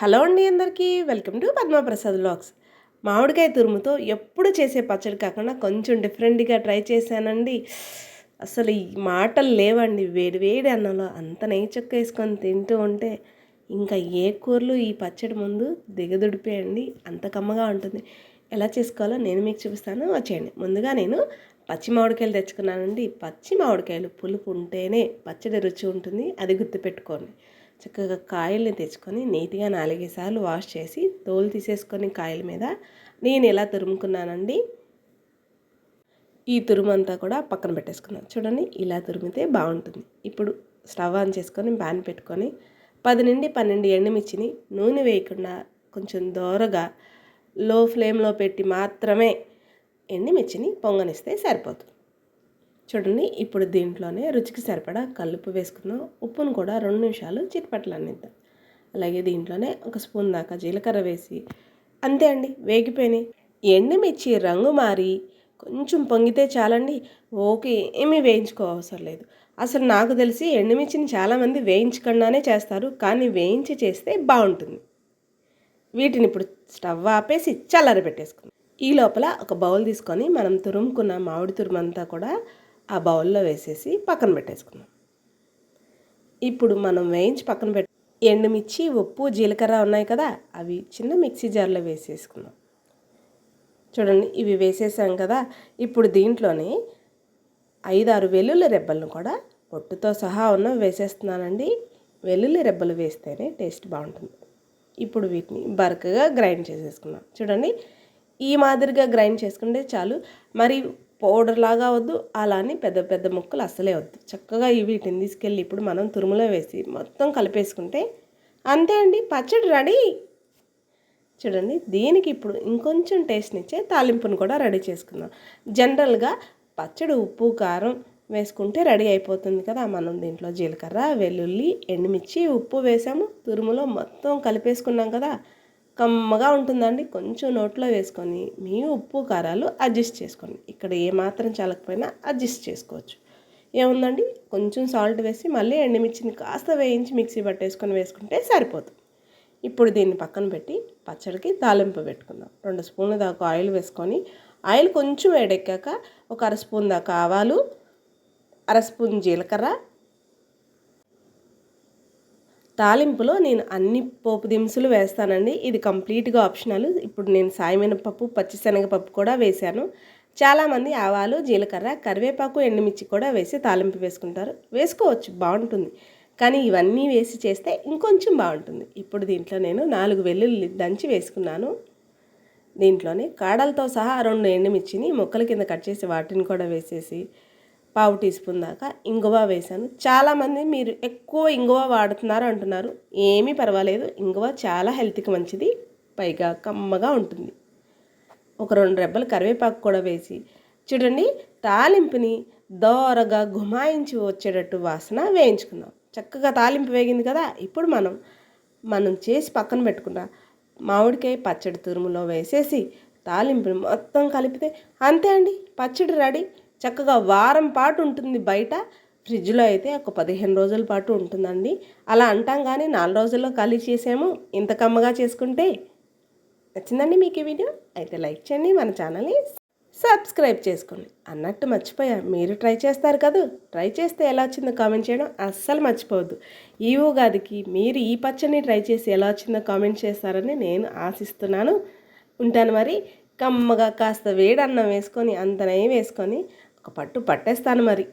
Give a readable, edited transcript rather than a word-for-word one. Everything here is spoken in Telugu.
హలో అండి అందరికీ వెల్కమ్ టు పద్మప్రసాద్ వ్లాగ్స్. మామిడికాయ తురుముతో ఎప్పుడు చేసే పచ్చడి కాకుండా కొంచెం డిఫరెంట్గా ట్రై చేశానండి. అసలు ఈ మాటలు లేవండి. వేడి వేడి అన్నంలో అంత నెయ్యి చెక్క వేసుకొని తింటూ ఉంటే ఇంకా ఏ కూరలు ఈ పచ్చడి ముందు దిగదుడిపోయండి. అంత కమ్మగా ఉంటుంది. ఎలా చేసుకోవాలో నేను మీకు చూపిస్తాను, వచ్చేయండి. ముందుగా నేను పచ్చి మామిడికాయలు తెచ్చుకున్నానండి. పచ్చి మామిడికాయలు పులుపు ఉంటేనే పచ్చడి రుచి ఉంటుంది, అది గుర్తుపెట్టుకోండి. చక్కగా కాయల్ని తెచ్చుకొని నీట్గా 4 సార్లు వాష్ చేసి తోలు తీసేసుకొని కాయల మీద నేను ఎలా తురుముకున్నానండి. ఈ తురుమంతా కూడా పక్కన పెట్టేసుకున్నాను. చూడండి, ఇలా తురిమితే బాగుంటుంది. ఇప్పుడు స్టవ్ ఆన్ చేసుకొని ప్యాన్ పెట్టుకొని 10 నుండి 12 ఎండుమిర్చిని నూనె వేయకుండా కొంచెం దోరగా లో ఫ్లేమ్లో పెట్టి మాత్రమే ఎండుమిర్చిని పొంగనిస్తే సరిపోతుంది. చూడండి, ఇప్పుడు దీంట్లోనే రుచికి సరిపడా కల్లుప్పు వేసుకుందాం. ఉప్పును కూడా 2 నిమిషాలు చిట్పట్లానిద్దాం. అలాగే దీంట్లోనే ఒక స్పూన్ దాకా జీలకర్ర వేసి అంతే అండి, వేగిపోయినాయి. ఎండుమిర్చి రంగు మారి కొంచెం పొంగితే చాలండి. ఓకే, ఏమీ వేయించుకోవసరం లేదు. అసలు నాకు తెలిసి ఎండుమిర్చిని చాలామంది వేయించకుండానే చేస్తారు, కానీ వేయించి చేస్తే బాగుంటుంది. వీటిని ఇప్పుడు స్టవ్ ఆపేసి చల్లారబెట్టేసుకుందాం. ఈ లోపల ఒక బౌల్ తీసుకొని మనం తురుముకున్న మామిడి తురుమంతా కూడా ఆ బౌల్లో వేసేసి పక్కన పెట్టేసుకుందాం. ఇప్పుడు మనం వేయించి పక్కన పెట్టి ఎండుమిర్చి, ఉప్పు, జీలకర్ర ఉన్నాయి కదా, అవి చిన్న మిక్సీ జార్లో వేసేసుకుందాం. చూడండి, ఇవి వేసేసాం కదా. ఇప్పుడు దీంట్లోనే 5-6 వెల్లుల్లి రెబ్బలను కూడా పొట్టుతో సహా వేసేస్తున్నానండి. వెల్లుల్లి రెబ్బలు వేస్తేనే టేస్ట్ బాగుంటుంది. ఇప్పుడు వీటిని బరకగా గ్రైండ్ చేసేసుకుందాం. చూడండి, ఈ మాదిరిగా గ్రైండ్ చేసుకుంటే చాలు. మరి పౌడర్ లాగా వద్దు, అలానే పెద్ద పెద్ద ముక్కలు అస్సలే వద్దు. చక్కగా వీటిని తీసుకెళ్ళి ఇప్పుడు మనం తురుములో వేసి మొత్తం కలిపేసుకుంటే అంతే అండి, పచ్చడి రెడీ. చూడండి, దీనికి ఇప్పుడు ఇంకొంచెం టేస్ట్నిచ్చే తాలింపును కూడా రెడీ చేసుకుందాం. జనరల్గా పచ్చడి ఉప్పు కారం వేసుకుంటే రెడీ అయిపోతుంది కదా. మనం దీంట్లో జీలకర్ర, వెల్లుల్లి, ఎండుమిర్చి, ఉప్పు వేసాము, తురుములో మొత్తం కలిపేసుకున్నాం కదా. కమ్మగా ఉంటుందండి. కొంచెం నోట్లో వేసుకొని మీ ఉప్పు కారాలు అడ్జస్ట్ చేసుకోండి. ఇక్కడ ఏమాత్రం చాలకపోయినా అడ్జస్ట్ చేసుకోవచ్చు. ఏముందండి, కొంచెం సాల్ట్ వేసి మళ్ళీ ఎండుమిర్చిని కాస్త వేయించి మిక్సీ పట్టేసుకొని వేసుకుంటే సరిపోతుంది. ఇప్పుడు దీన్ని పక్కన పెట్టి పచ్చడికి తాలింపు పెట్టుకుందాం. 2 స్పూన్ల దాకా ఆయిల్ వేసుకొని ఆయిల్ కొంచెం వేడెక్కాక ఒక 1/2 స్పూన్ దాకా ఆవాలు, 1/2 స్పూన్ జీలకర్ర. తాలింపులో నేను అన్ని పోపు దినుసులు వేస్తానండి. ఇది కంప్లీట్గా ఆప్షనల్. ఇప్పుడు నేను సాయమినపప్పు, పచ్చిశనగపప్పు కూడా వేశాను. చాలామంది ఆవాలు, జీలకర్ర, కరివేపాకు, ఎండుమిర్చి కూడా వేసి తాలింపు వేసుకుంటారు. వేసుకోవచ్చు, బాగుంటుంది. కానీ ఇవన్నీ వేసి చేస్తే ఇంకొంచెం బాగుంటుంది. ఇప్పుడు దీంట్లో నేను 4 వెల్లుల్లి దంచి వేసుకున్నాను. దీంట్లోనే కాడలతో సహా 2 ఎండుమిర్చిని ముక్కల కింద కట్ చేసి వాటిని కూడా వేసేసి 1/2 టీ స్పూన్ దాకా ఇంగువ వేశాను. చాలామంది మీరు ఎక్కువ ఇంగువ వాడుతున్నారు అంటున్నారు. ఏమీ పర్వాలేదు, ఇంగువ చాలా హెల్త్కి మంచిది, పైగా కమ్మగా ఉంటుంది. ఒక 2 రెబ్బలు కరివేపాకు కూడా వేసి చూడండి, తాలింపుని దోరగా గుమాయించి వచ్చేటట్టు వాసన వేయించుకుందాం. చక్కగా తాలింపు వేగింది కదా. ఇప్పుడు మనం చేసి పక్కన పెట్టుకున్న మామిడికాయ పచ్చడి తురుములో వేసేసి తాలింపుని మొత్తం కలిపితే అంతే అండి, పచ్చడి రెడీ. చక్కగా వారం పాటు ఉంటుంది బయట. ఫ్రిడ్జ్లో అయితే ఒక 15 రోజుల పాటు ఉంటుందండి. అలా అంటాం కానీ 4 రోజుల్లో ఖాళీ చేసాము ఇంత కమ్మగా చేసుకుంటే. నచ్చిందండి మీకు ఈ వీడియో? అయితే లైక్ చేయండి, మన ఛానల్ని సబ్స్క్రైబ్ చేసుకోండి. అన్నట్టు మర్చిపోయా, మీరు ట్రై చేస్తారు కదా. ట్రై చేస్తే ఎలా వచ్చిందో కామెంట్ చేయడం అస్సలు మర్చిపోవద్దు. ఈ ఉగాదికి మీరు ఈ పచ్చడిని ట్రై చేసి ఎలా వచ్చిందో కామెంట్ చేస్తారని నేను ఆశిస్తున్నాను. ఉంటాను మరి. కమ్మగా కాస్త వేడి అన్నం వేసుకొని అంత నెయ్యి వేసుకొని ఒక పట్టు పట్టేస్తాను మరి.